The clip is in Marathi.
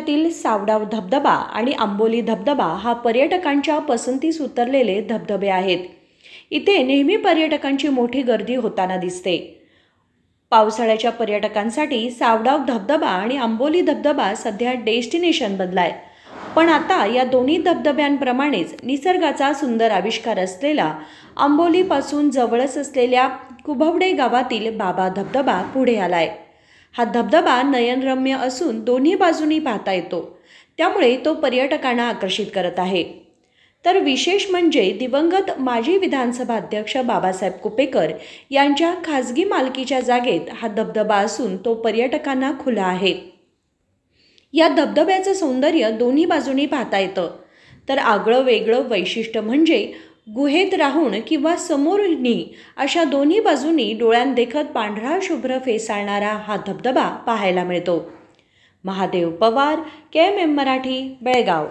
जिल्ह्यातील सावडाव धबधबा आणि आंबोली धबधबा हा पर्यटकांच्या पसंतीस उतरलेले धबधबे आहेत। इथे नेहमी पर्यटकांची मोठी गर्दी होताना दिसते। पावसाळ्याच्या पर्यटकांसाठी सावडाव धबधबा आणि आंबोली धबधबा सध्या डेस्टिनेशन बनलाय। पण आता या दोन्ही धबधब्यांप्रमाणेच निसर्गाचा सुंदर आविष्कार असलेला आंबोलीपासून जवळच असलेल्या कुभवडे गावातील बाबा धबधबा पुढे आलाय। हा धबधबा नयनरम्य असून दोन्ही बाजूंनी पाहता येतो, त्यामुळे तो पर्यटकांना आकर्षित करत आहे। तर विशेष म्हणजे दिवंगत माजी विधानसभा अध्यक्ष बाबासाहेब कुपेकर यांच्या खासगी मालकीच्या जागेत हा धबधबा असून तो पर्यटकांना खुला आहे। या धबधब्याचं सौंदर्य दोन्ही बाजूंनी पाहता येतं। तर आगळं वेगळं वैशिष्ट्य म्हणजे गुहेत राहून किंवा समोरनी अशा दोन्ही बाजूंनी डोळ्यांदेखत पांढरा शुभ्र फेसाळणारा हा धबधबा पाहायला मिळतो। महादेव पवार, KMM मराठी, बेळगाव।